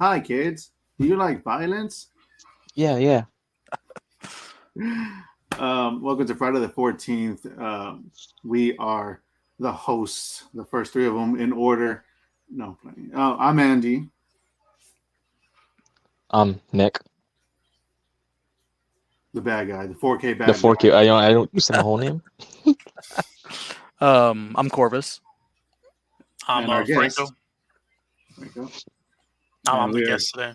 Hi, kids. Do you like violence? Yeah. Welcome to Friday the 14th. We are the hosts, the first three of them in order. No, playing. I'm Andy. Nick, The bad guy, the 4K bad the guy. 4Q. I don't say my whole name. I'm Corvus. And our guest. Franco. Franco. I'm the we're- guest today.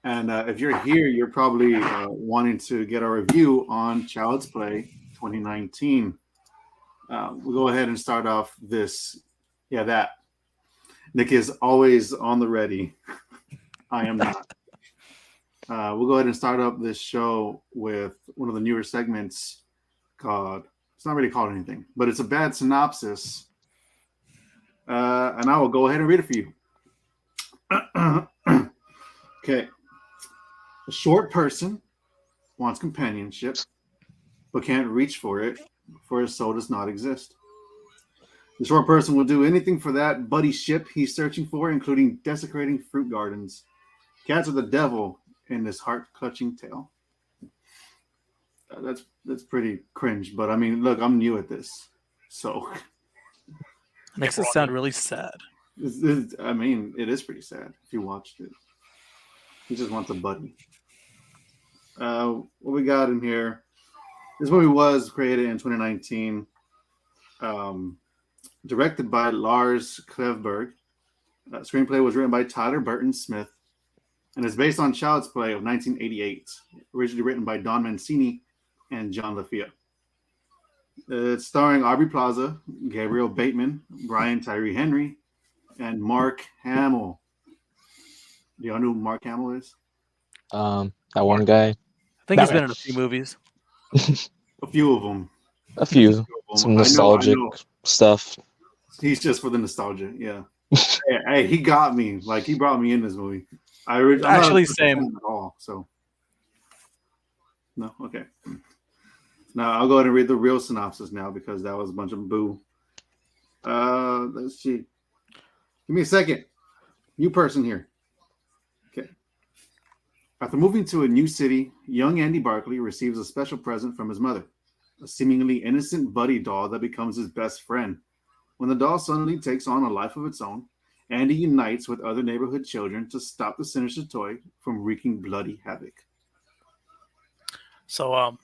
And if you're here, you're probably wanting to get a review on Child's Play 2019. We'll go ahead and start off this. Yeah, that. Nick is always on the ready. I am not. We'll go ahead and start up this show with one of the newer segments called, it's not really called anything, but it's a bad synopsis. And I will go ahead and read it for you. Okay. A short person wants companionship, but can't reach for it, for his soul does not exist. The short person will do anything for that buddy ship he's searching for, including desecrating fruit gardens. Cats are the devil in this heart-clutching tale. That's pretty cringe, but I mean, look, I'm new at this, so Makes it sound really sad. I mean, it is pretty sad if you watched it. He just wants a buddy. What we got in here? This movie was created in 2019, directed by Lars Klevberg. Screenplay was written by Tyler Burton Smith, and is based on Child's Play of 1988, originally written by Don Mancini and John LaFia. It's starring Aubrey Plaza, Gabriel Bateman, Brian Tyree Henry, and Mark Hamill. Do y'all know who Mark Hamill is? That one guy. I think he's been in a few movies. A few of them. A few. Some nostalgic I know. stuff. He's just for the nostalgia, yeah. hey, he got me. Like, he brought me in this movie. I'm Actually, not a same. fan at all. So, no, okay. Now I'll go ahead and read the real synopsis now because that was a bunch of boo. Let's see. Give me a second. New person here. Okay. After moving to a new city, young Andy Barkley receives a special present from his mother, a seemingly innocent buddy doll that becomes his best friend. When the doll suddenly takes on a life of its own, Andy unites with other neighborhood children to stop the sinister toy from wreaking bloody havoc. So,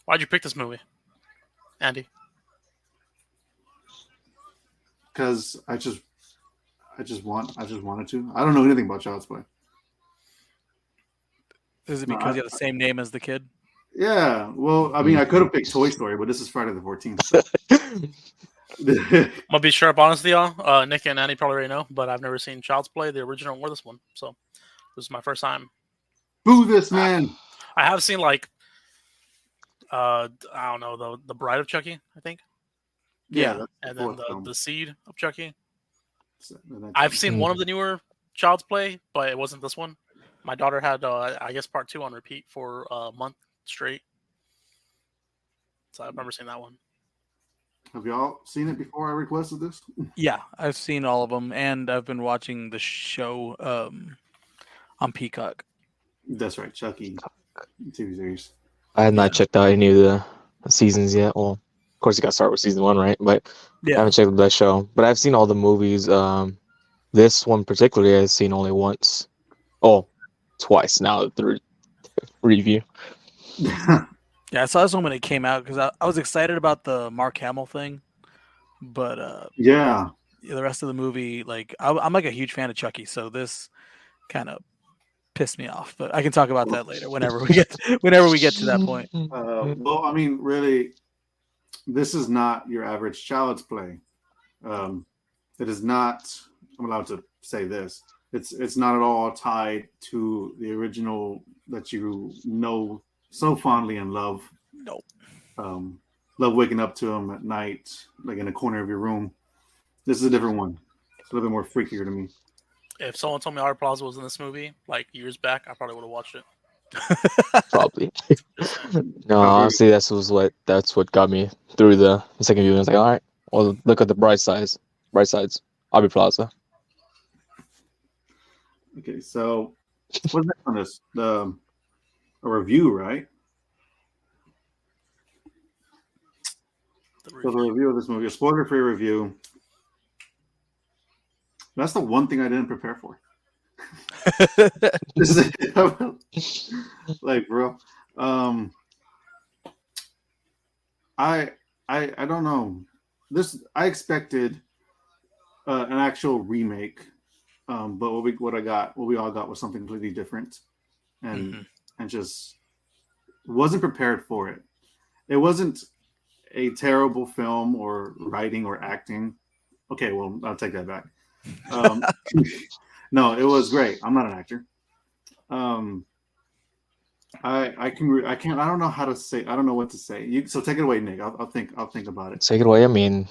why'd you pick this movie, Andy? Because I just wanted to. I don't know anything about Child's Play. Is it because you have the same name as the kid? Yeah, well, I mean, I could have picked Toy Story, but this is Friday the 14th. So. I'll be sure up honest with y'all. Nick and Andy probably already know, but I've never seen Child's Play, the original or this one. So this is my first time. Boo this man. I have seen I don't know, the Bride of Chucky, I think. Yeah, and then the Seed of Chucky. So, I've seen one of the newer Child's Play, but it wasn't this one. My daughter had, I guess, part 2 on repeat for a month straight. So I remember seeing that one. Have y'all seen it before I requested this? Yeah, I've seen all of them, and I've been watching the show on Peacock. That's right, Chucky TV series. I have not checked out any of the seasons yet. Well, of course, you got to start with season 1, right? But I haven't checked out that show. But I've seen all the movies. This one particularly I've seen only once. Oh, twice now through review. Yeah, I saw this one when it came out because I was excited about the Mark Hamill thing, but yeah, the rest of the movie, like I'm like a huge fan of Chucky, so this kind of pissed me off. But I can talk about that later whenever we get to that point. Well, I mean, really, this is not your average Child's Play. It is not. I'm allowed to say this. It's not at all tied to the original that you know so fondly and love. Nope. Love waking up to him at night, like in a corner of your room. This is a different one. It's a little bit more freakier to me. If someone told me Aubrey Plaza was in this movie like years back, I probably would have watched it. Probably. No, Probably. honestly, that's what got me through the second viewing. I was like, all right, well, look at the bright sides. Bright sides. Aubrey Plaza. Okay, so what's next on this? A review, right? The So the review. review of this movie, a spoiler-free review. That's the one thing I didn't prepare for. Like, bro, um, I I don't know. This I expected an actual remake, but what we all got was something completely different, and hmm and just wasn't prepared for it. It wasn't a terrible film or writing or acting. Okay, well, I'll take that back. Um, no, it was great. I'm not an actor. Um, I can't I don't know how to say I don't know what to say. So take it away, Nick. I'll think about it. Take it away. I mean,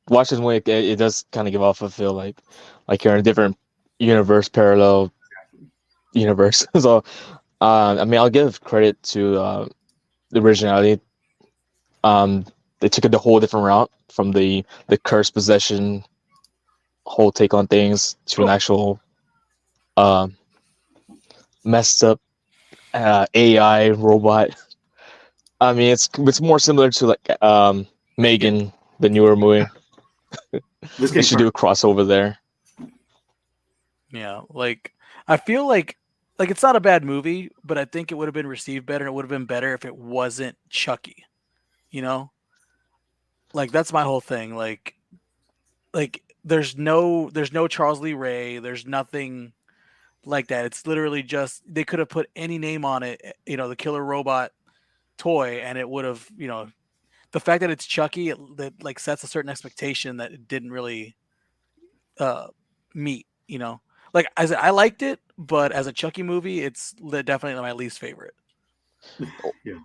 watching Wick, it does kind of give off a feel like you're in a different universe, parallel universe. So, I mean, I'll give credit to the originality. Um, they took it a whole different route from the curse possession whole take on things to an actual um messed up AI robot. I mean, it's more similar to like Megan, the newer movie. This They came should do first. a crossover there. Yeah, like I feel like it's not a bad movie, but I think it would have been received better. It would have been better if it wasn't Chucky. You know, like that's my whole thing. Like there's no Charles Lee Ray. There's nothing like that. It's literally just they could have put any name on it. The killer robot toy, and it would have the fact that it's Chucky that like sets a certain expectation that it didn't really uh meet. Like I liked it, but as a Chucky movie, it's definitely my least favorite. Yeah.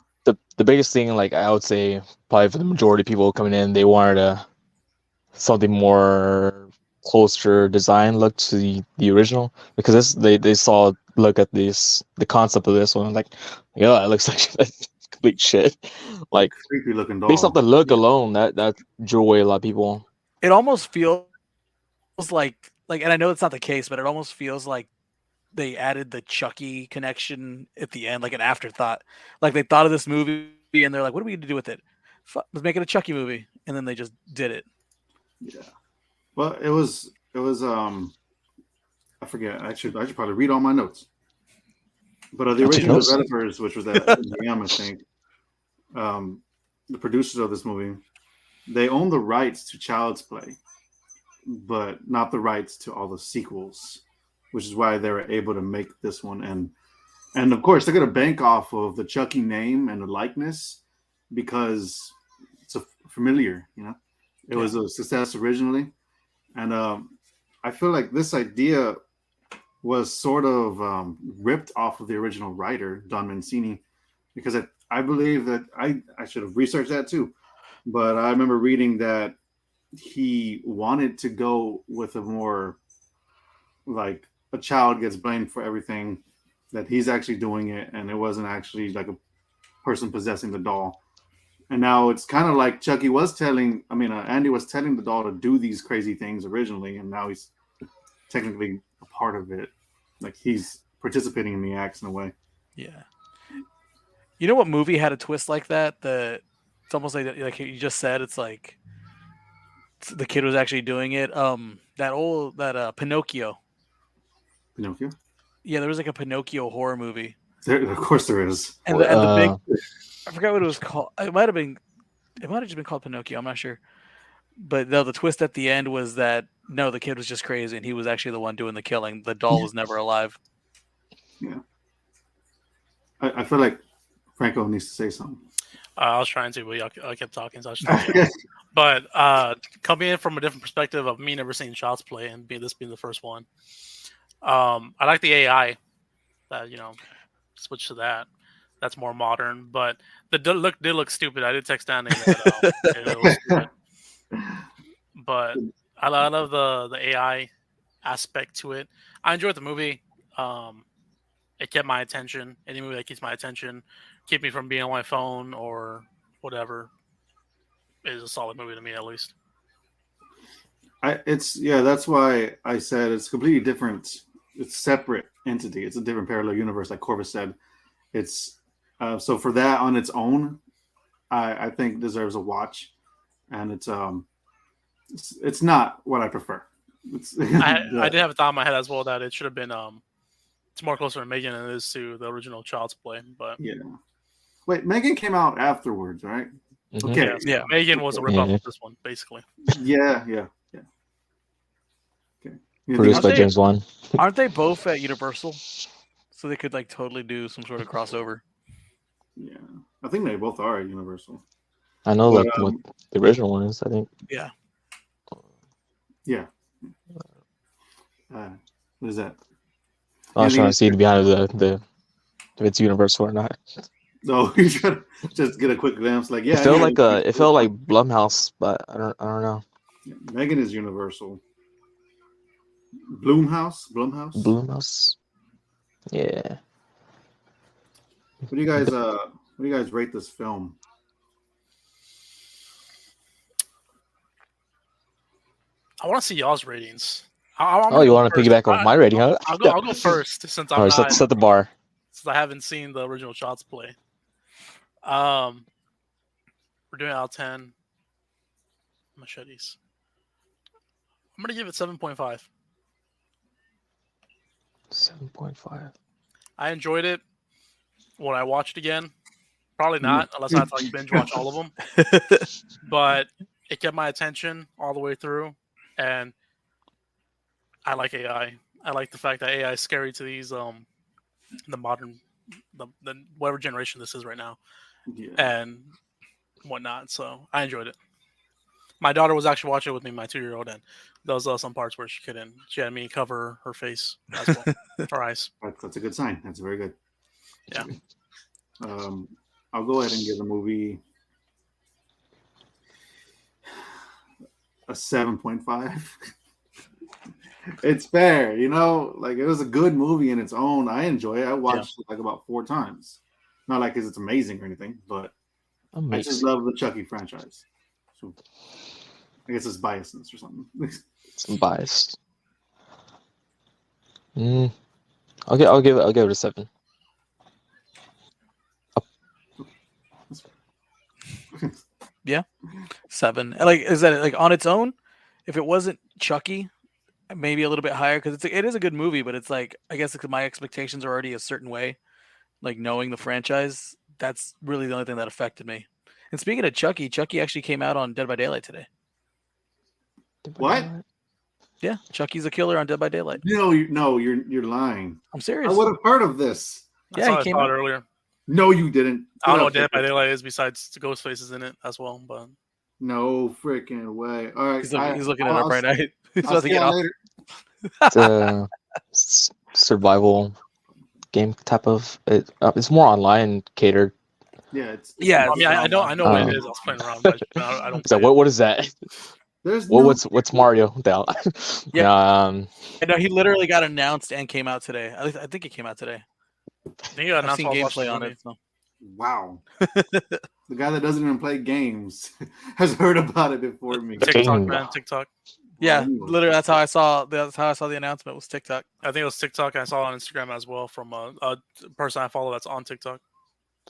The biggest thing, like I would say, probably for the majority of people coming in, they wanted something more closer design look to the original because they saw look at the concept of this one like yeah, it looks like complete shit. Like Creepy looking based off doll. the look Yeah. alone, that drew away a lot of people. It almost feels like, and I know it's not the case, but it almost feels like they added the Chucky connection at the end, like an afterthought. Like they thought of this movie and they're like, "What are we going to do with it? Let's make it a Chucky movie," and then they just did it. Yeah. Well, it was I forget. I should probably read all my notes. But the I'll take original notes. developers, which was at MGM, I think, um, the producers of this movie, they own the rights to Child's Play, but not the rights to all the sequels, which is why they were able to make this one. And of course, they're gonna bank off of the Chucky name and the likeness because it's a familiar. It was a success originally, and I feel like this idea was sort of ripped off of the original writer Don Mancini, because I believe that I should have researched that too, but I remember reading that he wanted to go with a more like a child gets blamed for everything, that he's actually doing it and it wasn't actually like a person possessing the doll. And now it's kind of like Chucky was telling, I mean, Andy was telling the doll to do these crazy things originally, and now he's technically a part of it. Like he's participating in the acts in a way. Yeah. You know what movie had a twist like that? It's almost like you just said. It's like the kid was actually doing it. That Pinocchio. Pinocchio? Yeah, there was like a Pinocchio horror movie, Of course there is. and the big I forgot what it was called. It might have just been called Pinocchio. I'm not sure. But no, the twist at the end was that no, the kid was just crazy, and he was actually the one doing the killing. The doll was never alive. Yeah. I feel like Franco needs to say something. I was trying to, but I kept talking, so I just But coming in from a different perspective of me never seeing Child's Play and this being the first one, I like the AI that switch to that. That's more modern, but the look did look stupid. I did text Danny that it was stupid, but I love the AI aspect to it. I enjoyed the movie. it kept my attention. Any movie that keeps my attention, keep me from being on my phone or whatever, is a solid movie to me at least. That's why I said it's completely different. It's separate entity. It's a different parallel universe, like Corvus said. It's so for that on its own, I think deserves a watch, and it's not what I prefer. I did have a thought in my head as well that it should have been it's more closer to Megan than it is to the original Child's Play. But yeah. Wait, Megan came out afterwards, right? Mhm. Okay. yeah, Megan was a ripoff of this one, basically. Yeah. Okay. Produced by they- James Wan. Aren't they both at Universal? So they could like totally do some sort of crossover. Yeah, I think they both are at Universal. I know, But, like what the original one is. I think. Yeah. What is that? I was Yeah, trying to see behind the if it's Universal or not. No, you trying to just get a quick glance. Like, yeah, It felt yeah, like it felt like Blumhouse, but I don't know. Yeah, Megan is Universal. Blumhouse. Blumhouse. Yeah. What do you guys rate this film? I want to see y'all's ratings. Oh, you want to piggyback off my rating, huh? I'll go first since I'm All right, not, set the bar. since I haven't seen the original Child's Play. We're doing out of 10 machetes. I'm gonna give it 7.5. 7.5. I enjoyed it when I watched again. Probably not, unless I have to like binge watch all of them. But it kept my attention all the way through, and I like AI. I like the fact that AI is scary to these the modern the whatever generation this is right now, Yeah. and whatnot. So I enjoyed it. My daughter was actually watching it with me, my 2-year-old, and there was some parts where she couldn't. She had me cover her face as well, her eyes. That's a good sign. That's very good. Yeah. I'll go ahead and give the movie a 7.5. It's fair, like it was a good movie in its own. I enjoy it. I watched it like about 4 times. Not like it's amazing or anything, but I just love the Chucky franchise. So I guess it's biasness or something. Some biased. Okay, I'll give it a 7. 7. Like, is that like on its own? If it wasn't Chucky, maybe a little bit higher because it is a good movie, but it's like I guess my expectations are already a certain way. Like knowing the franchise, that's really the only thing that affected me. And speaking of Chucky actually came out on Dead by Daylight today. What? Yeah, Chucky's a killer on Dead by Daylight. No, you're lying. I'm I serious. would have heard of this. Yeah, I he came saw out it earlier. No, you didn't. I don't know what Dead by Daylight is besides the Ghostface is in it as well, but No freaking way. All right. He's looking at it right now. He's I'll about to see get y'all off. later. It's a survival game type of. It's more online catered. Yeah, Yeah, I mean, I know what it is. I was playing around, but I don't. So what is that? There's What's Mario? Yeah. Um, I know he literally got announced and came out today. At least I think it came out today. I think you got I've seen gameplay on it. it. So. Wow. The guy that doesn't even play games has heard about it before me. TikTok, man, TikTok. Yeah, Anyway. literally that's how I saw the announcement was TikTok. I think it was TikTok. I saw it on Instagram as well from a person I follow that's on TikTok.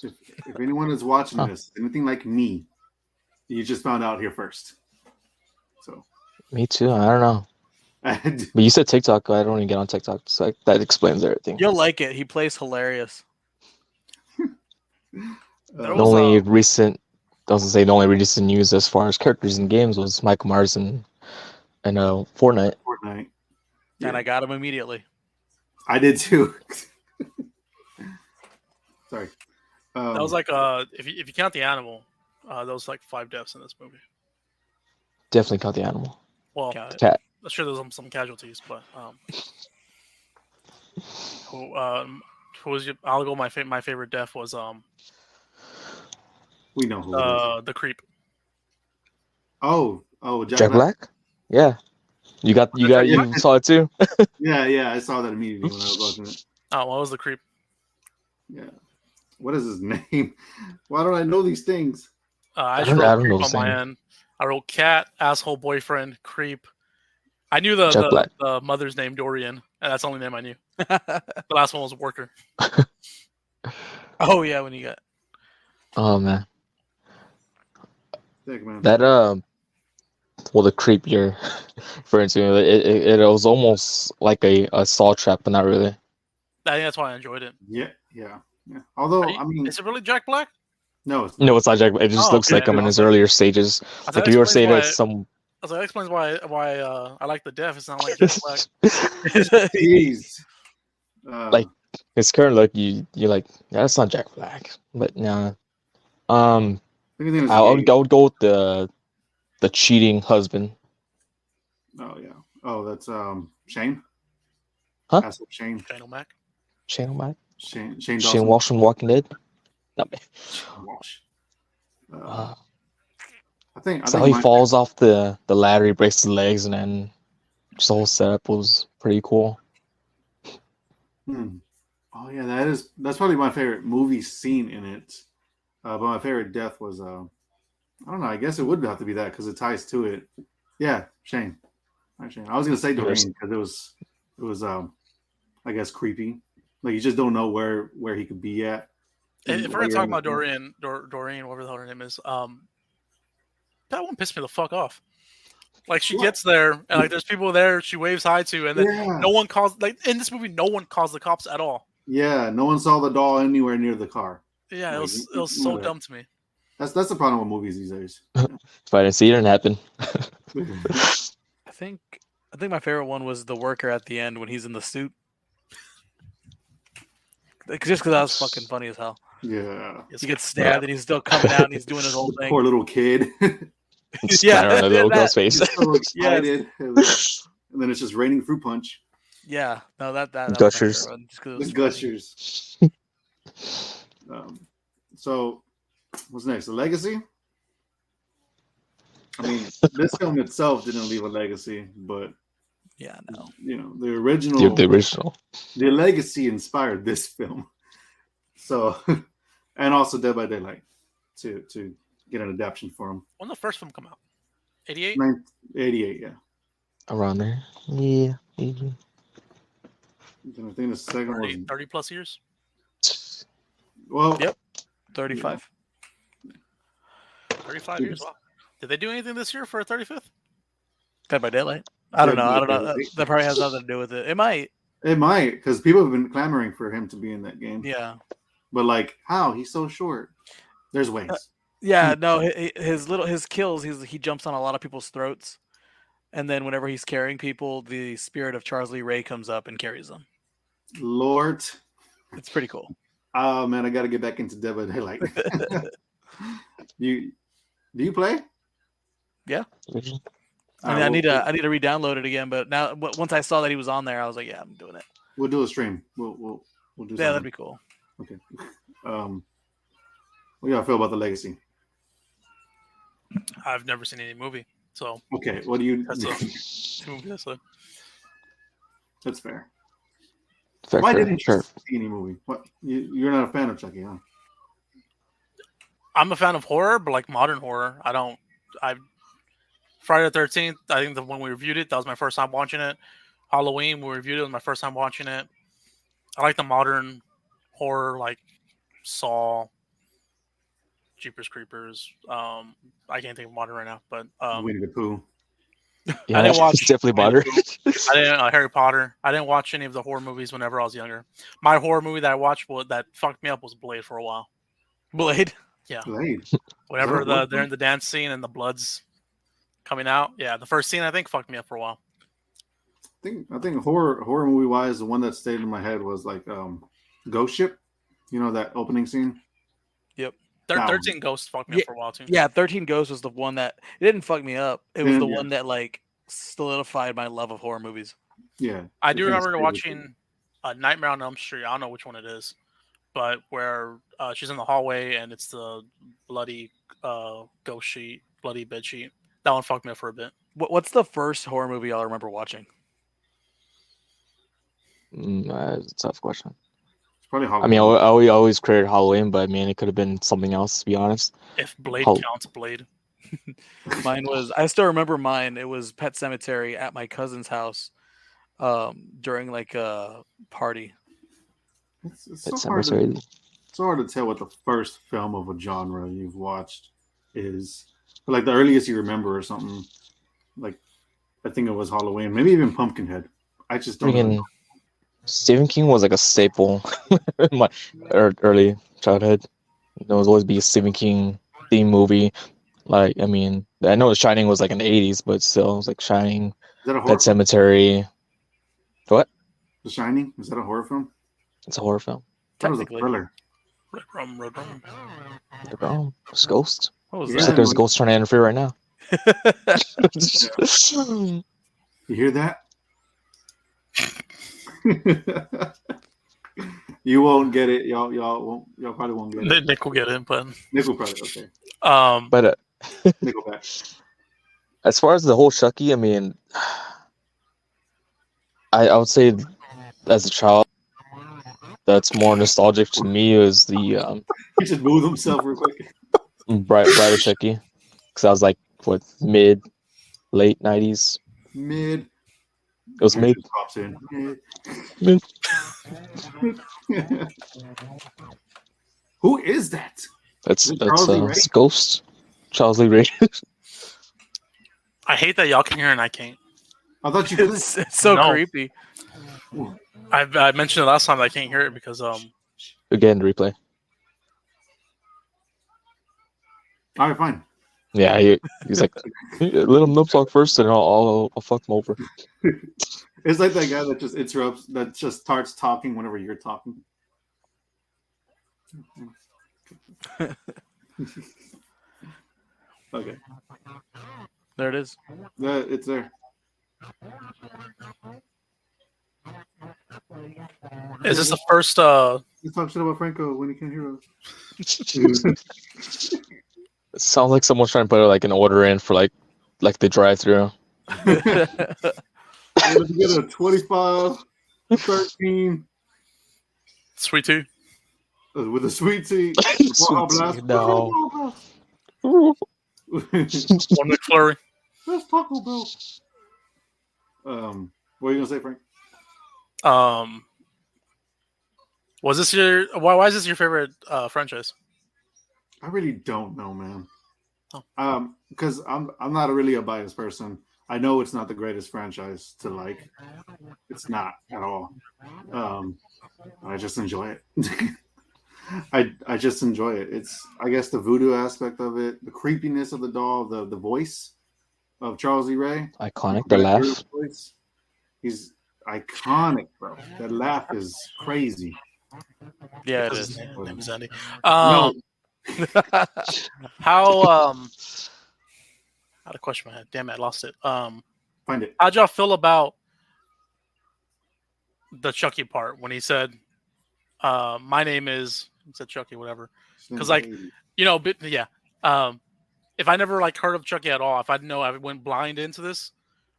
If anyone is watching this, anything like me, you just found out here first. So me too. I don't know. But you said TikTok. I don't even get on TikTok, so that explains everything. You'll like it. He plays hilarious. There The was, only recent news as far as characters in games was Michael Myers and Fortnite. Fortnite. And I got him immediately. I did too. Sorry. that was like if you count the animal, there was like 5 deaths in this movie. Definitely count the animal. Well, Count it. Cat. I'm sure there's some casualties, but who was your? I'll go. My favorite death was We know who it is. the creep. Oh, Jack Black? Yeah. You saw it too? Yeah, I saw that immediately when I was watching it. Oh, what was the creep? Yeah. What is his name? Why don't I know these things? I I just don't, wrote I don't know creep his on my name. end. I wrote cat, asshole, boyfriend, creep. I knew Jack Black. the mother's name, Dorian, and that's the only name I knew. The last one was Worker. Oh yeah, when you got Oh man, Thick, man. that well, the creep you're referring to, it was almost like a saw trap, but not really. I think that's why I enjoyed it. Yeah. Although, I mean, Is it really Jack Black? no, it's No, not. it's not Jack Black. It just Oh, looks okay. like him I in was his earlier stages. Like if you were to say that some. That explains why I like the deaf. It's not like Jack Black. Jeez. Like his current look, you're like, yeah, that's not Jack Black. But nah. Anything I that's would, gay. I would go with the cheating husband. Oh yeah. Oh, that's Shane. Huh? That's Shane. Shane O'Mac. Shane O'Mac? Shane Shane Dawson. Walsh from Walking Dead? Not me. Walsh. Uh, I think so he my falls off the ladder, he breaks his legs, and then just the whole setup was pretty cool. Oh yeah, that's probably my favorite movie scene in it. But my favorite death was I don't know. I guess it would have to be that because it ties to it. Yeah, Shane. Right, Shane. I was gonna say Doreen because it was I guess creepy. Like you just don't know where he could be at. If we're gonna talk about Doreen, whatever the hell her name is, that one pissed me the fuck off. Like she gets there and like there's people there she waves hi to, and then no one calls. Like in this movie, no one calls the cops at all. Yeah, no one saw the doll anywhere near the car. Yeah, it was so dumb to me. That's the problem with movies these days. If I didn't see it, it didn't happen. I think my favorite one was the worker at the end when he's in the suit. Just because that was fucking funny as hell. Yeah. He gets stabbed and he's still coming out and he's doing his whole thing. Poor little kid. Splatter on the little girl's face. He's so excited. And then it's just raining fruit punch. Yeah. No, that Gushers. The gushers. So what's next? The legacy? I mean, this film itself didn't leave a legacy, but yeah, no. You know, the original. The legacy inspired this film. So, and also Dead by Daylight to get an adaptation for him. When did the first film come out? 88? 88, yeah. Around there. Yeah. I think the second 30 plus years? Well, yep. 35. 35 years. Wow. Did they do anything this year for a 35th? Dead by Daylight. I don't know. That probably has nothing to do with it. It might. It might, because people have been clamoring for him to be in that game. Yeah. But like, how? He's so short. There's ways. Yeah, no, his kills, he jumps on a lot of people's throats. And then whenever he's carrying people, the spirit of Charles Lee Ray comes up and carries them. Lord. It's pretty cool. Oh man, I gotta get back into Dead by Daylight. Do you play? Yeah. I need to re-download it again, but now once I saw that he was on there, I was like, yeah, I'm doing it. We'll do a stream. We'll do something. Yeah, that'd be cool. Okay. What do y'all feel about the legacy? I've never seen any movie, so okay. What do you? That's fair. Why didn't you see any movie? What? You're not a fan of Chucky, huh? I'm a fan of horror, but like modern horror. Friday the 13th, I think when we reviewed it, that was my first time watching it. Halloween, we reviewed it, was my first time watching it. I like the modern horror, like Saw, Jeepers Creepers. I can't think of modern right now, but Winnie the Pooh. Yeah, I didn't watch definitely modern. I didn't Harry Potter. I didn't watch any of the horror movies whenever I was younger. My horror movie that I watched that fucked me up was Blade for a while. Blade? Yeah. Blade. Whenever they're in the dance scene and the blood's coming out. Yeah, the first scene I think fucked me up for a while. I think horror movie wise, the one that stayed in my head was like Ghost Ship. You know that opening scene? Yep. 13 Ghosts fucked me up for a while too. Yeah, 13 Ghosts was the one that it didn't fuck me up. It was the one that like solidified my love of horror movies. Yeah. I do remember watching Nightmare on Elm Street. I don't know which one it is, but where she's in the hallway and it's the bloody ghost sheet, bloody bed sheet. That one fucked me up for a bit. What's the first horror movie y'all remember watching? That's a tough question. Probably I Halloween. mean, I always created Halloween, but I mean, it could have been something else. To be honest, If Blade Hol- counts, Blade. Mine was. I still remember mine. It was Pet Cemetery at my cousin's house, during like a party. It's Pet so hard to Cemetery. so hard to tell what the first film of a genre you've watched is. But like the earliest you remember or something. Like I think it was Halloween, maybe even Pumpkinhead. I just don't know. Freaking Stephen King was like a staple in my early childhood. There was always be a Stephen King theme movie. Like, I mean, I know Shining was like in the 80s, but still, it was like Shining, Is that a horror Pet film? Cemetery. What? The Shining? Is that a horror film? It's a horror film. That was a Technically, thriller. Red Rum, Red Rum. It's Ghost. what was Yeah. Looks like that? there's a ghost trying to interfere right now. You hear that? You won't get it. Y'all probably won't get it. Nick will get it, but Nickel probably okay. But Nickelback. as far as the whole Chucky, I mean, I would say as a child, that's more nostalgic to me is the He just moved himself real quick. Bride of Chucky, because I was like what late 90s. Mid. It was Here mid. it pops in. Mid. Who is that? That's Charles Lee Ray? it's Ghost. Charles Lee Ray. I hate that y'all can hear and I can't. I thought you could. It's so No. creepy. I mentioned it last time that I can't hear it because Again, replay. All right, fine. Yeah, he's like, let him nip talk first, and I'll fuck him over. It's like that guy that just interrupts, that just starts talking whenever you're talking. Okay, There it is. it's there. is this the first? You talk shit about Franco when he can't hear us. It sounds like someone's trying to put like an order in for like the drive-through. Let's get a 25, 13 Sweet tea. with a sweet tea. Sweet tea, no. One McFlurry. That's Taco Bell. What are you gonna say, Frank? Was this your? Why is this your favorite franchise? I really don't know, man. Oh. Because I'm not really a biased person. I know it's not the greatest franchise to like. It's not at all. I just enjoy it. I just enjoy it. It's, I guess, the voodoo aspect of it, the creepiness of the doll, the voice of Charles E. Ray. Iconic, the laugh. Voice. He's iconic, bro. That laugh is crazy. Yeah, it Because is. his name is Andy. No. How I had a question in my head. Damn it, I lost it. Find it. How'd y'all feel about the Chucky part when he said, "My name is," he said Chucky, whatever. 'Cause, like, you know, but yeah. If I never like heard of Chucky at all, if I know I went blind into this,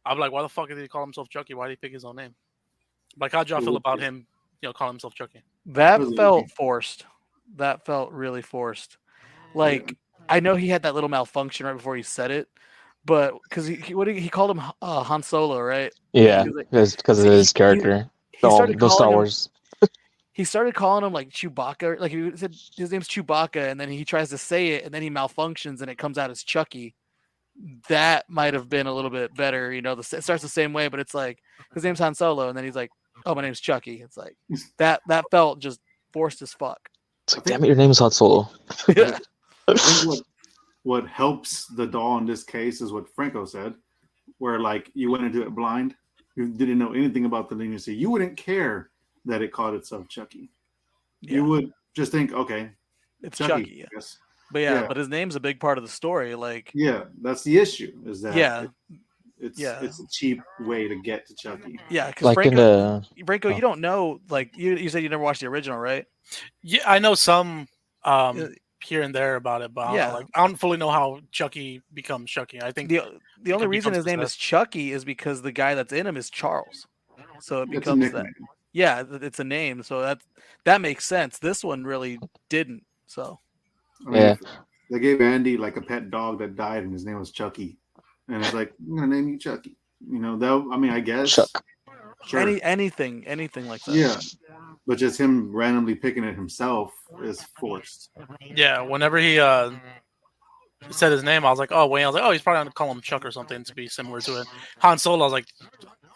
I'd be like, why the fuck did he call himself Chucky? Why did he pick his own name? Like, how'd y'all feel about him, calling himself Chucky? That Was it felt okay? forced. That felt really forced. Like, I know he had that little malfunction right before he said it, but because he called him Han Solo, right? Yeah, He was like- because of his character. He started The Star calling him. Wars. He started calling him like Chewbacca. Like he said his name's Chewbacca, and then he tries to say it, and then he malfunctions, and it comes out as Chucky. That might have been a little bit better. It starts the same way, but it's like his name's Han Solo, and then he's like, "Oh, my name's Chucky." It's like that felt just forced as fuck. It's like, damn it, your name is Han Solo. Yeah. I think what helps the doll in this case is what Franco said, where like you went into it blind, you didn't know anything about the leniency. You wouldn't care that it called itself Chucky. You would just think, okay, It's Chucky. Chucky. Yes. But Yeah. but his name's a big part of the story. Like, Yeah, that's the issue. Is that it's a cheap way to get to Chucky. yeah, because Like in the Franco, you don't know. Like you said, you never watched the original, right? Yeah, I know some here and there about it, but Yeah. I don't fully know how Chucky becomes Chucky. I think The only reason becomes his name is possessed. Chucky is because the guy that's in him is Charles. So it It's a becomes that. nickname. Yeah, it's a name, so that makes sense. This one really didn't. So I mean, Yeah. if they gave Andy like a pet dog that died, and his name was Chucky, and it's like, I'm gonna name you Chucky. That, I mean, I guess, Chuck. sure, anything like that. yeah, but just him randomly picking it himself is forced. Yeah, whenever he said his name, I was like, oh, Wayne. I was like, oh, he's probably gonna call him Chuck or something to be similar to it. Han Solo, I was like,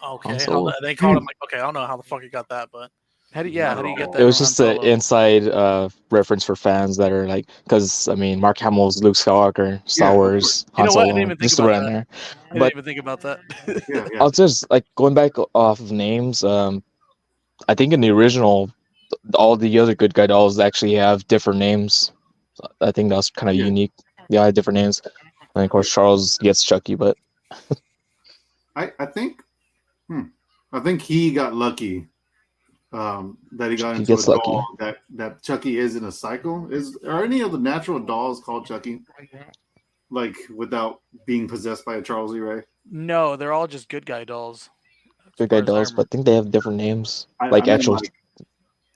Han okay. Solo. They called him like, okay, I don't know how the fuck he got that, but How do you get It that was from Han just an Solo? inside reference for fans that are like, because I mean, Mark Hamill's Luke Skywalker, Star Yeah, of Wars, You Han know what? I didn't Solo, even think just throw about it in that. there. I didn't But even think about that. Yeah, yeah. I'll just like going back off of names. I think in the original, all the other good guy dolls actually have different names. I think that's kind of Yeah. unique. Yeah, different names. And of course, Charles gets Chucky, but I think I think he got lucky that he got he into a gets lucky. doll that Chucky is in a cycle. Are any of the natural dolls called Chucky? Like without being possessed by a Charles E. Ray? No, they're all just good guy dolls. As Good far guy as I dolls, but remember. I think they have different names. I Like mean, actual, like,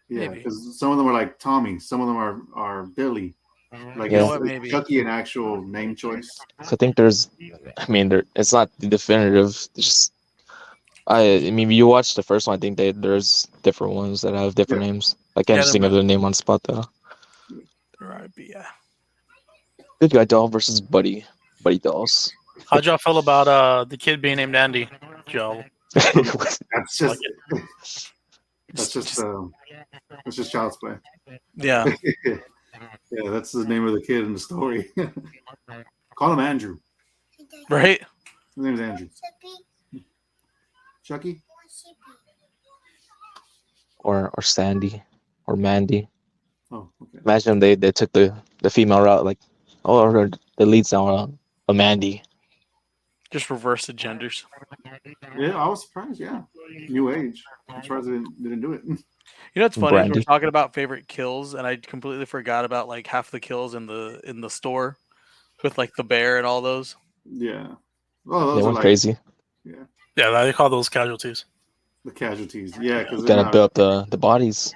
yeah, Maybe. because some of them are like Tommy, some of them are Billy. Like, You know yeah. what? is Maybe. Chucky an actual name choice? So I think there's, I mean, it's not definitive. It's just, I mean, you watch the first one. I think there's different ones that have different Yeah. names. I can't Yeah, just think of the name on the spot though. there might be. Yeah. Good guy doll versus buddy dolls. how'd y'all feel about the kid being named Andy, Joe? That's Like just that's just child's play. Yeah. Yeah, that's the name of the kid in the story. Call him Andrew. Right. His name's Andrew. Chucky? or Sandy or Mandy. Oh, okay. Imagine they took the female route, like, oh, or the lead sound a Mandy. Just reverse the genders. Yeah, I was surprised. Yeah, new age. I'm surprised they didn't do it. You know what's funny is we're Brandy. talking about favorite kills, and I completely forgot about like half the kills in the store with like the bear and all those. Yeah. Well, They those are went like crazy. Yeah, they call those casualties. the casualties. Yeah, because they're Gotta not build up the bodies.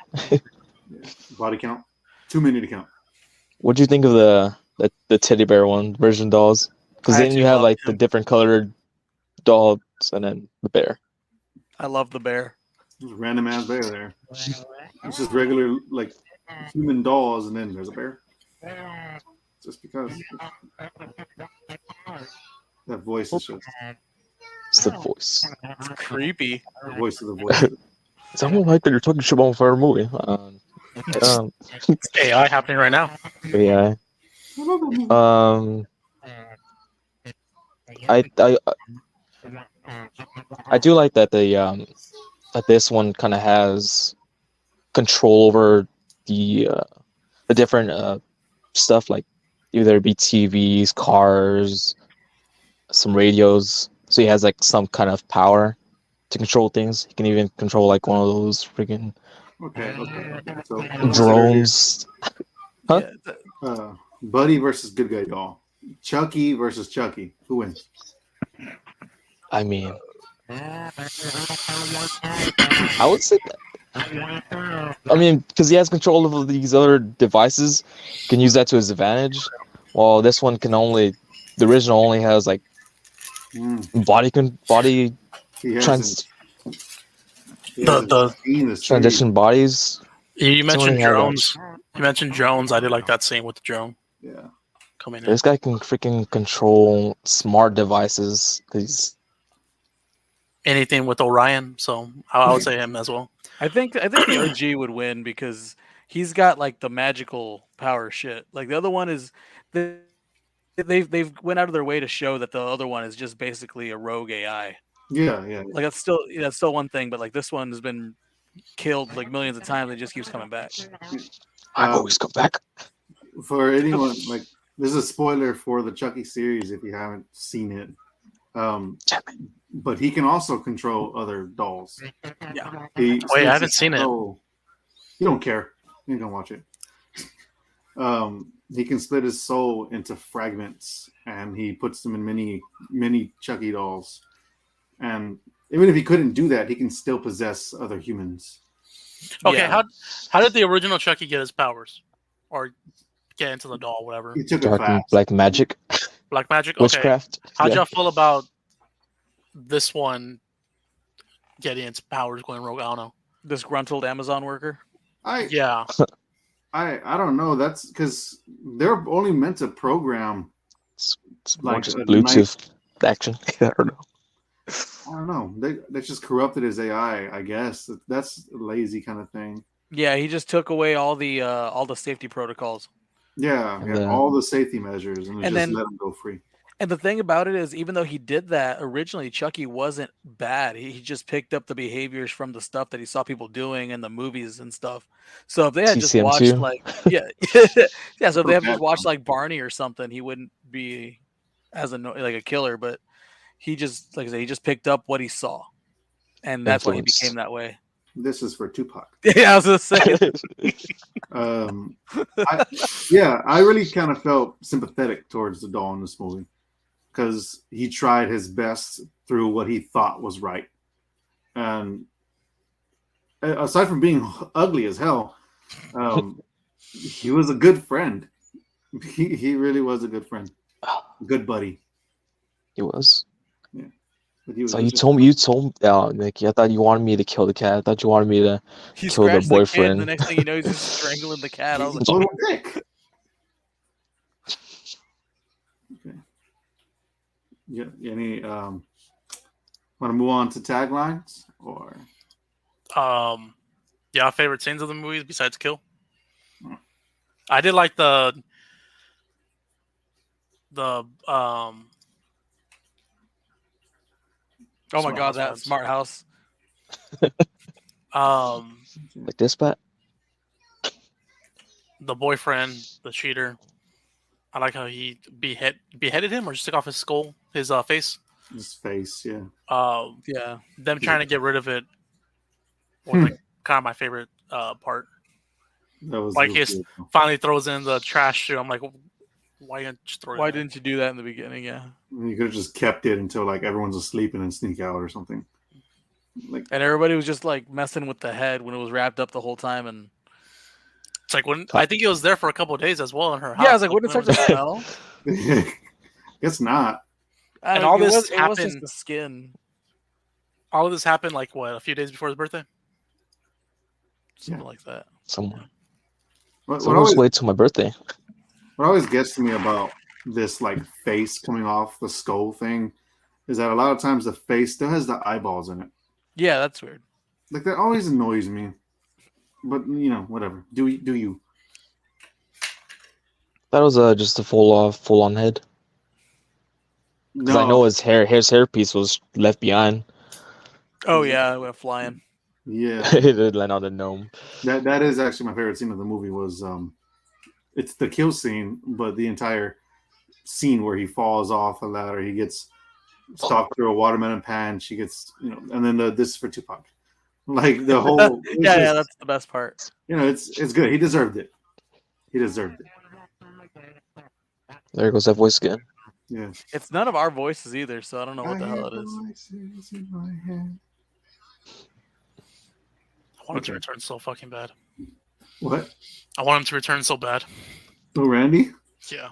body count. Too many to count. What do you think of the teddy bear one version dolls? Because I then actually you have love like the him. different colored dolls and then the bear. I love the bear. There's a random ass bear there. It's just regular like human dolls, and then there's a bear. Just because that voice is just It's the voice. It's creepy. the voice of the voice. It's almost like that you're talking shit about a movie. It's AI happening right now. Yeah. I love that movie. I do like that that this one kind of has control over the different stuff, like either it be TVs, cars, some radios. So he has like some kind of power to control things. He can even control like one of those freaking Okay. So let's consider drones. Huh? Yeah, Buddy versus good guy doll. Chucky versus Chucky. Who wins? I mean, I would say that. I mean, because he has control over these other devices, he can use that to his advantage. While this one can only, the original only has like body He hasn't. He hasn't The seen the series. transition bodies. you mentioned only have drones. You mentioned drones. I did like that scene with the drone Yeah. coming in. This guy can freaking control smart devices. He's Anything with Orion, so I would say him as well. I think the OG would win because he's got like the magical power shit. Like the other one is they've went out of their way to show that the other one is just basically a rogue AI. Yeah, yeah. Like that's still one thing, but like this one has been killed like millions of times. It just keeps coming back. I always come back. For anyone, like, this is a spoiler for the Chucky series if you haven't seen it. But he can also control other dolls. Yeah. Wait, I haven't seen it. You don't care. You don't watch it. He can split his soul into fragments, and he puts them in many Chucky dolls. And even if he couldn't do that, he can still possess other humans. Okay, Yeah. how did the original Chucky get his powers, or get into the doll, whatever? He took it Dark and fast. black magic, Black magic. Okay, witchcraft. how'd Yeah. y'all feel about this one getting its powers going rogue? I don't know. Disgruntled Amazon worker. Yeah, I don't know. That's because they're only meant to program. It's more Like just a Bluetooth action. I don't know. I don't know. They just corrupted his AI. I guess that's a lazy kind of thing. Yeah, he just took away all the safety protocols. Yeah, And yeah. then- All the safety measures and And just then- let him go free. And the thing about it is, even though he did that originally, Chucky wasn't bad. He just picked up the behaviors from the stuff that he saw people doing in the movies and stuff. So if they had just TCM watched too. like yeah, so if they had just bad, watched like Barney or something, he wouldn't be as like a killer. But he just, like I said, he just picked up what he saw, and that's why he Influence. became that way. This is for Tupac. Yeah, I was gonna say. I really kind of felt sympathetic towards the doll in this movie because he tried his best through what he thought was right, and aside from being ugly as hell, he was a good friend. He really was a good friend, good buddy. He was. But he was So you told me, Nicky. I thought you wanted me to kill the cat. I thought you wanted me to. He Kill the scratched the kid, and boyfriend. the next thing you know, he's just strangling the cat. I was He's like, a total dick. Okay. Yeah. Any want to move on to taglines or? yeah. Favorite scenes of the movies besides kill. Hmm. I did like the oh my Smart god, house that vibes. smart house. Like this, Pat? the boyfriend, the cheater. I like how he beheaded him or just took off his skull, his face. His face, yeah. Yeah, Them trying to get rid of it was like kind of my favorite part. That was Like that was his beautiful. finally throws in the trash too. I'm like, why didn't you just throw it? why in there? didn't you do that in the beginning? Yeah, You could have just kept it until like everyone's asleep and then sneak out or something. Like and everybody was just like messing with the head when it was wrapped up the whole time. And It's like when I think it was there for a couple of days as well in her house. yeah, I was like, wouldn't it start to smell? it's not. I And don't all know, this it was just happened- the skin. All of this happened like what, a few days before his birthday? Something like that. Someone. What Someone always, wait till my birthday. what always gets to me about this like face coming off the skull thing is that a lot of times the face still has the eyeballs in it. Yeah, that's weird. Like that always annoys me. But you know, whatever. Do you? That was just a full on head. Because I know his hairpiece was left behind. Oh yeah, it went flying. Yeah. It did land on the gnome. That is actually my favorite scene of the movie was it's the kill scene, but the entire scene where he falls off a ladder, he gets stalked through a watermelon pan, she gets and then this is for Tupac. Like the whole Yeah, that's the best part. it's good. He deserved it. He deserved it. There goes that voice again. Yeah. It's none of our voices either, so I don't know what the hell it is. Voices in my head. I want him to return so fucking bad. What? I want him to return so bad. Oh, Randy? Yeah.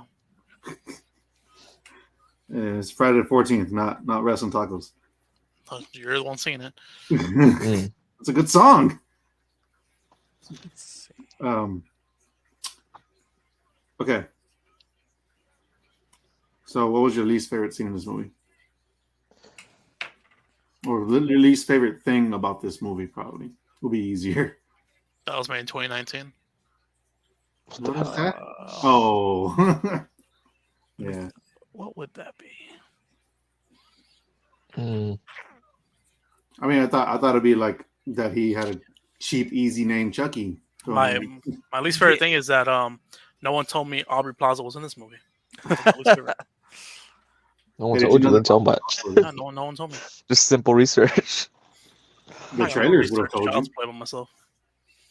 It's Friday the 14th, not wrestling tacos. You're the one singing it. Mm. It's a good song. Let's see. Okay. So, what was your least favorite scene in this movie? Or your least favorite thing about this movie, probably. Will be easier. That was made in 2019. What was that? Uh, Oh. Yeah. What would that be? Mm. I mean, I thought it'd be like that he had a cheap, easy name, Chucky. My least favorite thing is that no one told me Aubrey Plaza was in this movie. That's my least favorite. No one Hey, did told you you, know didn't tell much. Yeah, no one told me. Just simple research. The trailers would have told you. Child's Play by myself.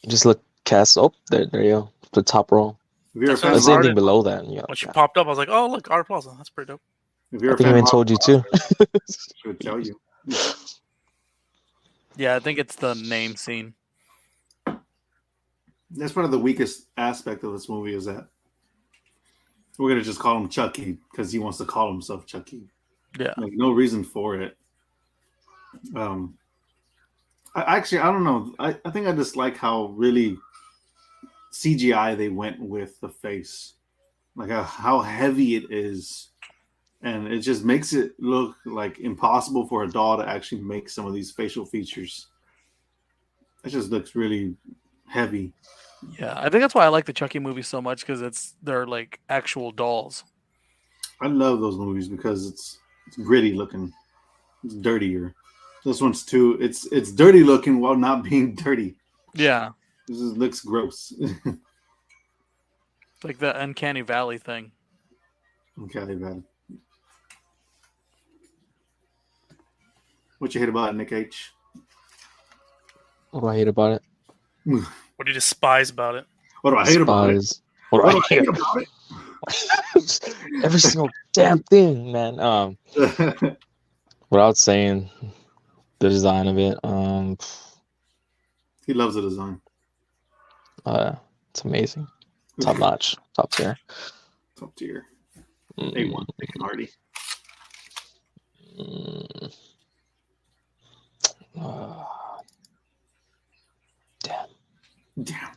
Just look cast up. There you go. The top row. If you're a That's fan what of There's I Aubrey, anything below that. Yeah. When she popped up, I was like, "Oh, look, Aubrey Plaza. That's pretty dope." if you're I a think fan I of even told you Aubrey, too. she would tell you. Yeah, I think it's the name scene. That's one of the weakest aspect of this movie is that we're gonna just call him Chucky because he wants to call himself Chucky. Yeah. Like no reason for it. Um, I don't know. I think I just like how really CGI they went with the face, like how heavy it is, and it just makes it look like impossible for a doll to actually make some of these facial features. It just looks really heavy. Yeah, I think that's why I like the Chucky movies so much because they're like actual dolls. I love those movies because it's gritty looking. It's dirtier. This one's too. It's dirty looking while not being dirty. Yeah, This just looks gross. like the Uncanny Valley thing. Okay, bad. What you hate about it, Nick H? What do I hate about it? What do you despise about it? What do I hate about it? Despise. What do I hate about it? Every single damn thing, man. Without saying the design of it, He loves the design. it's amazing, top notch, top tier. Top tier. Mm, A1, Nick and Hardy. mm. Damn. Damn.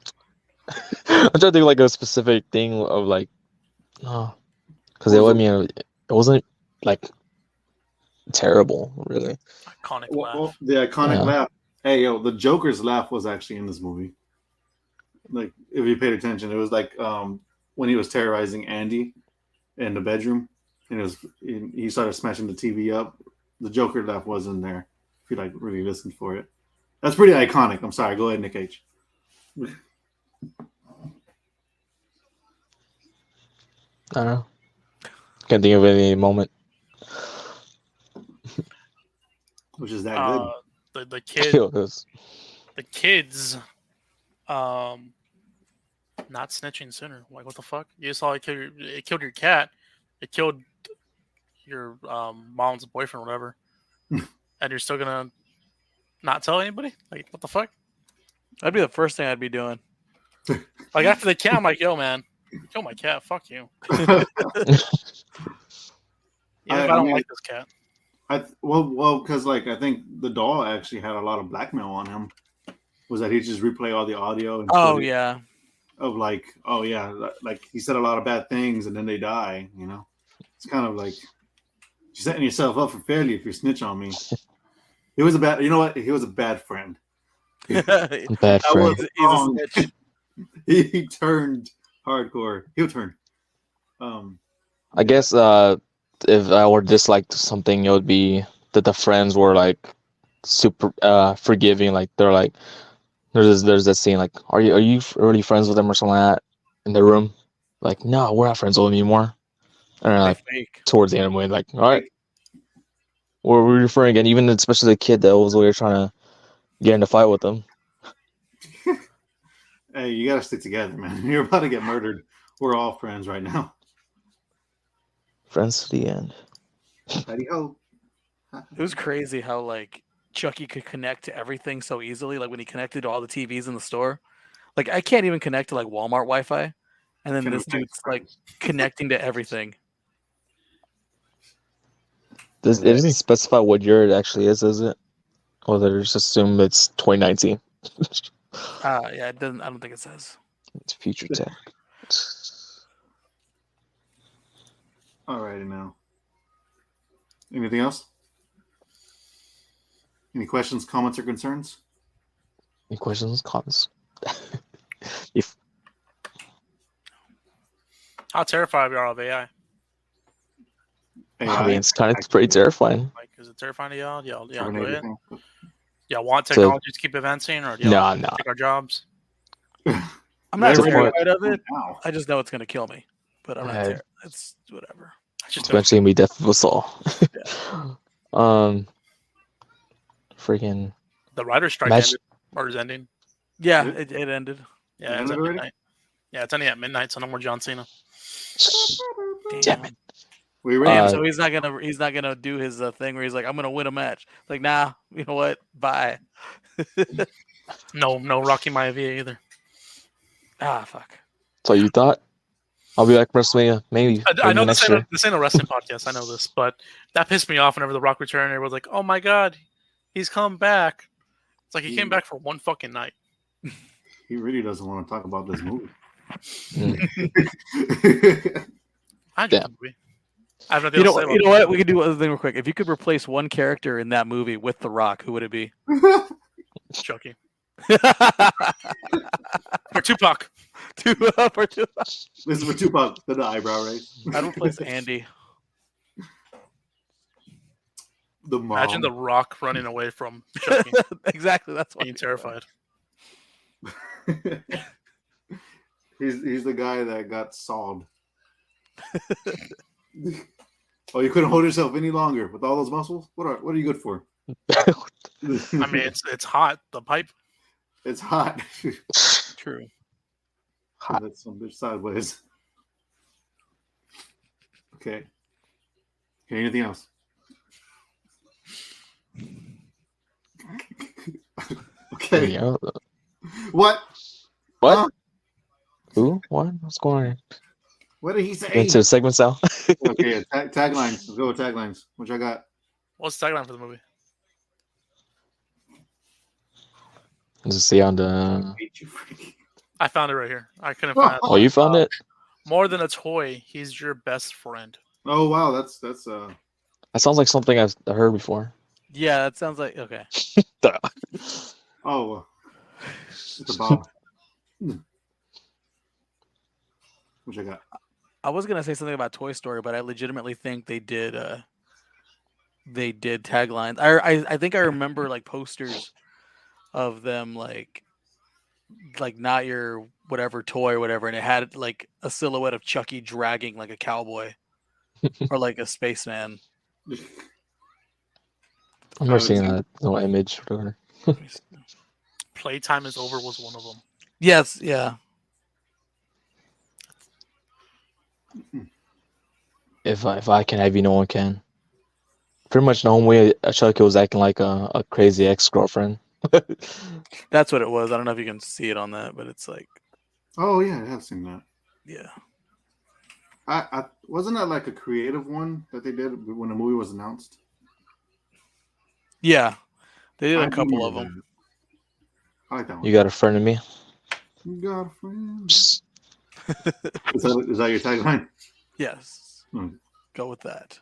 I'm trying to think like a specific thing of like, because it wasn't like terrible, really. Iconic Well, laugh. the iconic Yeah. laugh. Hey, yo, the Joker's laugh was actually in this movie. Like, if you paid attention, it was like when he was terrorizing Andy in the bedroom, and he started smashing the TV up. The Joker laugh was in there. If you like really listened for it, that's pretty iconic. I'm sorry. Go ahead, Nick H. I don't know. Can't think of any moment. Which is that good? The kid, Kill this. the kids, not snitching sooner. Like what the fuck? You saw it killed your cat. It killed your mom's boyfriend, or whatever, and you're still gonna not tell anybody? Like what the fuck? That'd be the first thing I'd be doing. Like after the cat, I'm like, yo, man, kill my cat. Fuck you. Even if I don't mean, like this cat. Well, because like I think the doll actually had a lot of blackmail on him. Was that he just replay all the audio? And Oh footage yeah, of like, oh yeah, like he said a lot of bad things and then they die. You know, it's kind of like you're setting yourself up for failure if you snitch on me. He was a bad. You know what? He was a bad friend. he's, Bad I friend. was he's a wrong. snitch. He turned hardcore. He'll turn. I guess if I were disliked something, it would be that the friends were like super forgiving. Like they're like, there's that scene like, are you really friends with them or something like that in the room? Like, no, we're not friends with them anymore. And They like fake. towards the end, we're like, all right, we're referring again. Even especially the kid that was we were trying to get in a fight with them. Hey, you gotta stick together, man. You're about to get murdered. We're all friends right now. Friends to the end. Howdy ho. It was crazy how like Chucky could connect to everything so easily. Like when he connected to all the TVs in the store. Like I can't even connect to like Walmart Wi-Fi, and then this dude's like connecting to everything. It doesn't specify what year it actually is it? Or they just assume it's 2019. Yeah, it doesn't. I don't think it says. It's future tech. Alrighty now. Anything else? Any questions, comments, or concerns? Any questions, comments? If How terrified we are of AI. I mean, it's kind of pretty terrifying. Like, is it terrifying to y'all? Y'all go Terminate ahead. everything. Y'all want technology to keep advancing, or do y'all No. take our jobs? I'm not Very terrified of it. Now. I just know it's gonna kill me. But I'm not Yeah. terrified. It's whatever. I just It's eventually gonna be death of us all. Freaking. the writer's strike Imagine- ended, or is ending. Yeah, Yeah. it ended. Yeah, It it's ended at already? midnight. Yeah, it's ending at midnight, so no more John Cena. Damn it. We ready? Damn, Uh, so he's not gonna do his thing where he's like, I'm gonna win a match. Like, nah, you know what? Bye. No Rocky Maivia either. Ah, fuck. So you thought? I'll be like WrestleMania, maybe I know next year. this ain't a wrestling podcast. I know this, but that pissed me off whenever The Rock returned. Everyone's like, "Oh my god, he's come back." It's like he came back for one fucking night. He really doesn't want to talk about this movie. I enjoyed Damn. the movie. I have nothing You else know, to say you about know the what? movie. We could do one other thing real quick. If you could replace one character in that movie with The Rock, who would it be? Chucky or Tupac. For two. This is for Tupac, the eyebrow raise. I'd replace Andy. The mom. Imagine The Rock running away from Chucky, Exactly. That's what being terrified. He's the guy that got sawed. Oh, you couldn't hold yourself any longer with all those muscles? What are you good for? I mean, it's hot. The pipe. It's hot. True. Hot. That's some bitch sideways. Okay. Anything else? Okay. Yeah. What? What? Huh? Who? What? What's going on? What did he say? Into the segments now. Okay, taglines. Let's go with taglines. Which I got. What's the tagline for the movie? Let's see on the. Hate you, Frankie. I found it right here. I couldn't find it. Oh, you found it? More than a toy, he's your best friend. Oh wow, that's That sounds like something I've heard before. Yeah, that sounds like okay. oh it's a Bob. Which I got. I was gonna say something about Toy Story, but I legitimately think they did taglines. I think I remember like posters of them like not your whatever toy or whatever, and it had like a silhouette of Chucky dragging like a cowboy or like a spaceman. I'm never seeing that little image or whatever. Playtime is over was one of them. Yes, yeah. If I can have you, no one can. Pretty much the only way Chucky was acting like a crazy ex-girlfriend. That's what it was. I don't know if you can see it on that, but it's like, Oh yeah, I have seen that. yeah. I wasn't that like a creative one that they did when the movie was announced. Yeah. They did I a do couple of remember them. that. I like that one. You got a friend of me? You got a friend. Psst. Is that your tagline? Yes. Hmm. Go with that.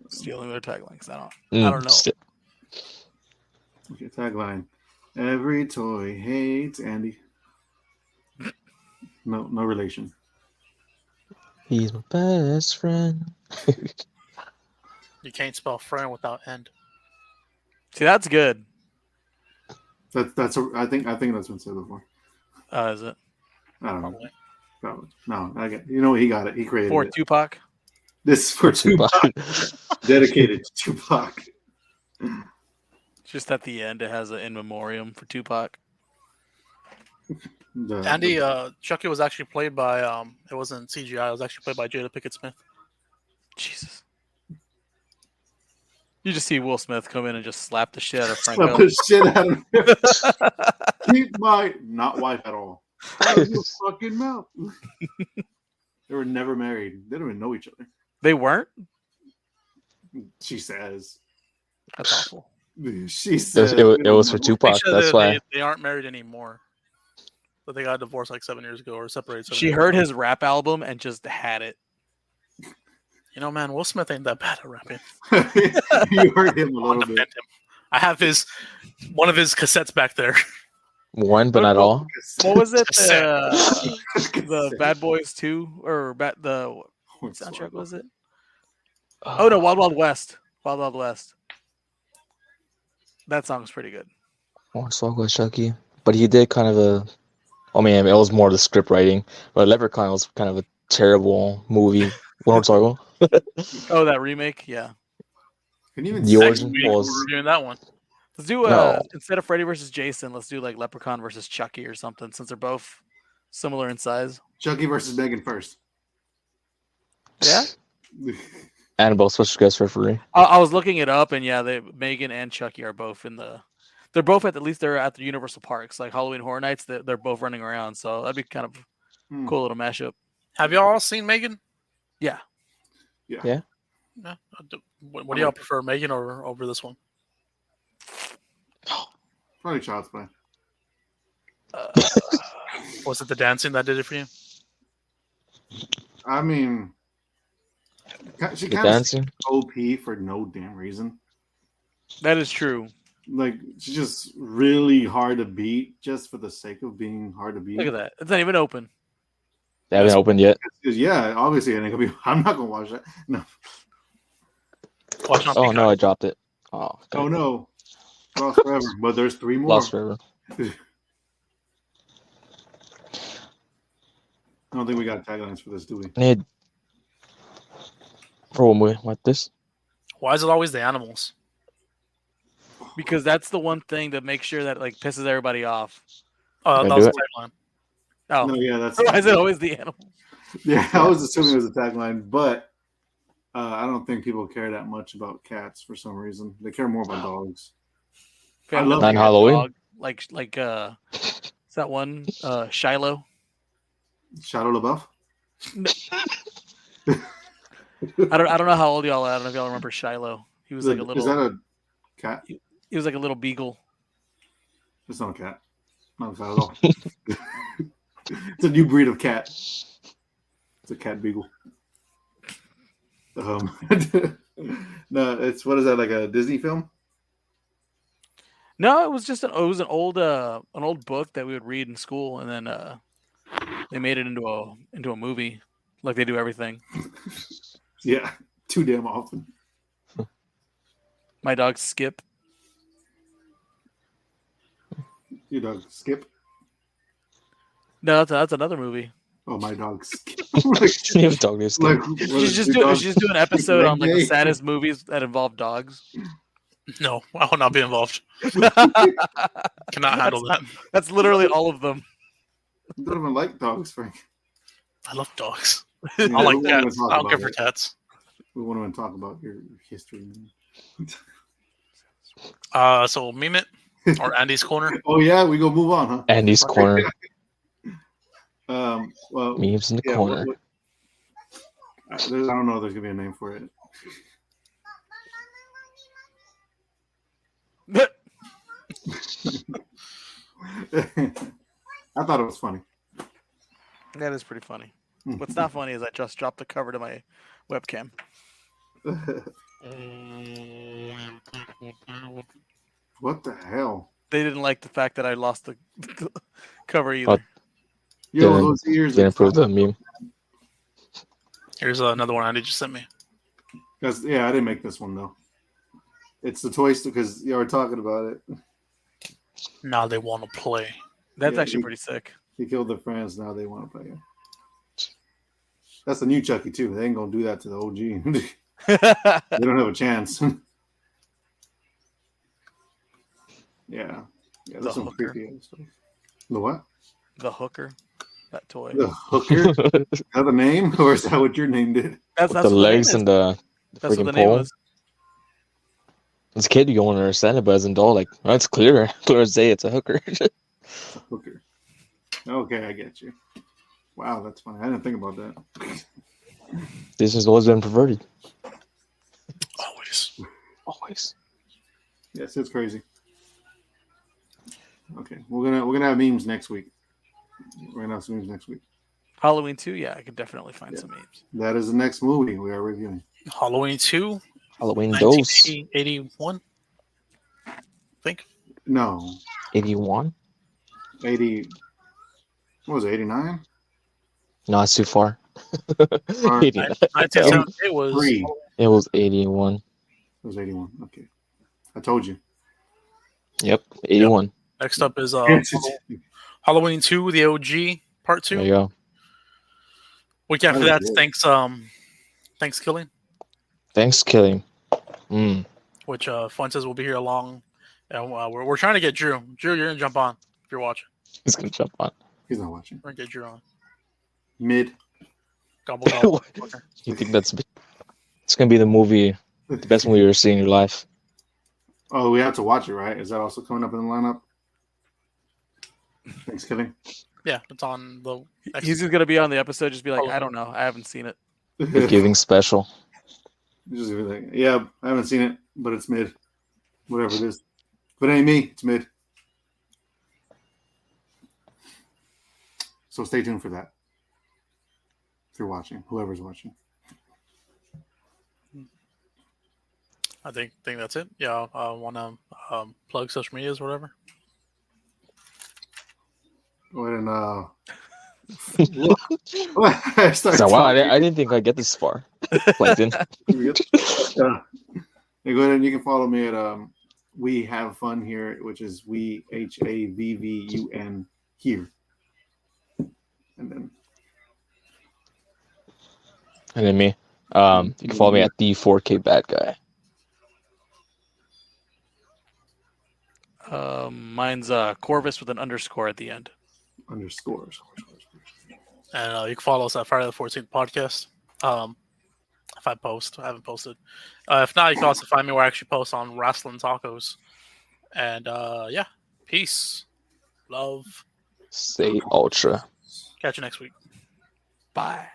Stealing their taglines. I don't know. St- Okay, tagline. Every toy hates Andy. No relation. He's my best friend. You can't spell friend without end. See, that's good. I think that's been said before. Is it? I don't know. Probably. Probably. No, I get. You know what? He got it. He created For it. Tupac? This is for Tupac. Dedicated to Tupac. Just at the end, it has an in memoriam for Tupac. Andy, Chucky was actually played by it wasn't CGI. It was actually played by Jada Pinkett Smith. Jesus. You just see Will Smith come in and just slap the shit out of Frank. Slap the shit out of him. Keep my not wife at all. Out of your fucking mouth. They were never married. They don't even know each other. They weren't? She says. That's awful. She says. It was for Tupac. Actually, That's why. they aren't married anymore. But they got divorced like 7 years ago or separated. She heard his rap album and just had it. You know, man, Will Smith ain't that bad at rapping. You heard him a I'll little defend bit. him. I have one of his cassettes back there. One, but not all. What was it? Cassette. The Bad Boys 2? Or the what soundtrack was it? Oh, no, Wild Wild West. Wild Wild West. That song's pretty good. Hornswoggle Chucky. But he did kind of I mean, it was more the script writing. But Leprechaun was kind of a terrible movie. Hornswoggle. Oh, that remake? Yeah. Can you even The say origin We're was. reviewing that one. Let's do No. instead of Freddy versus Jason, let's do like Leprechaun versus Chucky or something, since they're both similar in size. Chucky versus Megan first? Yeah. Annabelle special guest referee. I was looking it up, and yeah, Megan and Chucky are both in the. They're both at least they're at the Universal parks, like Halloween Horror Nights. They're both running around, so that'd be kind of Hmm. cool little mashup. Have y'all all seen Megan? Yeah. Yeah. Yeah. Yeah. What do y'all prefer, Megan or over this one? Probably Child's Play. Was it the dancing that did it for you? I mean, she The kind of dancing. OP for no damn reason. That is true. Like she's just really hard to beat, just for the sake of being hard to beat. Look at that. It's not even open. They haven't opened yet. Yeah, obviously, and it could be. I'm not gonna watch that. No. Watch on Oh Peacock. no, I dropped it. Oh, Oh no. Lost forever, but there's 3 more. Lost forever. I don't think we got taglines for this, do we? Need for when we what this? Why is it always the animals? Because that's the one thing that makes sure that like pisses everybody off. Oh, They that do was it? the tagline. Oh, No, yeah, that's. why is it always the animal? Yeah, I was assuming it was a tagline, but I don't think people care that much about cats for some reason. They care more about dogs. I love On the Halloween? dog. Like is that one Shiloh? Shadow LaBeouf. I don't know how old y'all are. I don't know if y'all remember Shiloh. He was like a little. Is that a cat? He was like a little beagle. It's not a cat. Not a cat at all. It's a new breed of cat. It's a cat beagle. No, it's what is that, like a Disney film? No, it was just an old book that we would read in school, and then they made it into a movie, like they do everything. Yeah, too damn often. My dog Skip. Your dog Skip. No, that's another movie. Oh, my dog Skip. You have dog news. Like, She's just do an episode on like the saddest movies that involve dogs. No, I will not be involved. Cannot handle that. That's literally all of them. You don't even like dogs, Frank. I love dogs. Yeah, I like we won't even cats. talk I don't care about for it. cats. We won't even talk about your history. So meme it or Andy's corner. Oh yeah, we go move on, huh? Andy's corner. Well, Memes in the yeah, corner. I don't know if there's gonna be a name for it. I thought it was funny. That is pretty funny. What's not funny is I just dropped the cover to my webcam. What the hell? They didn't like the fact that I lost the cover either. Oh, Yo, Didn't- those ears. Didn't approve the meme. Here's another one Andy just sent me. Yeah, I didn't make this one though. It's the Toy Story because you were talking about it. Now they want to play. That's Yeah, actually he- pretty sick. He killed their friends. Now they want to play it. That's the new Chucky too. They ain't gonna do that to the OG. They don't have a chance. Yeah, The that's some hooker. creepy ass stuff. The what? The hooker, that toy. The hooker? Is that the name, or is that what your name did? That's The what legs the name and the That's what the freaking name pole. was. As a kid, you don't understand it, but as an adult, like, oh, it's clear. Clear as day, it's a hooker. It's a hooker. Okay, I get you. Wow, that's funny. I didn't think about that. This has always been perverted. Always. Always. Yes, it's crazy. Okay, we're gonna have memes next week. We're gonna have some memes next week. Halloween 2, yeah, I could definitely find Yeah. some memes. That is the next movie we are reviewing. Halloween 2, Halloween dose. 1981. I think. No, 81? 80. What was it? 89? No, it's too far. Or- 89. 1978 was. Three. It was 81. It was 81. Okay, I told you. Yep, 81. Next up is Halloween 2, the OG, part 2. There you go. Week after That that, is Thanksgiving, Thanks, Killing. which Fuentes will be here along. And we're trying to get Drew. Drew, you're going to jump on if you're watching. He's going to jump on. He's not watching. We're going to get Drew on. Mid. Gobble, gobble. You think it's going to be the movie, the best movie you've ever seen in your life? Oh, we have to watch it, right? Is that also coming up in the lineup? Thanksgiving. Yeah, it's on the. He's just gonna be on the episode, just be like, I don't know, I haven't seen it. Thanksgiving special. Just be like, yeah, I haven't seen it, but it's mid. Whatever it is. If it ain't me, it's mid. So stay tuned for that. If you're watching, whoever's watching. I think that's it. Yeah, I want to plug social medias or whatever. Go ahead and I started So wow, I talking. didn't think I'd get this far. Plankton. Yeah. Hey, go ahead and you can follow me at We Have Fun Here, which is We HAVVUN here. And then me. You can follow me at the 4K Bad Guy. Mine's Corvus with an underscore at the end. underscores. And you can follow us at Friday the 14th podcast. If I post, I haven't posted. If not, you can also find me where I actually post on Wrestling Tacos. And yeah, peace, love. Stay ultra. Catch you next week. Bye.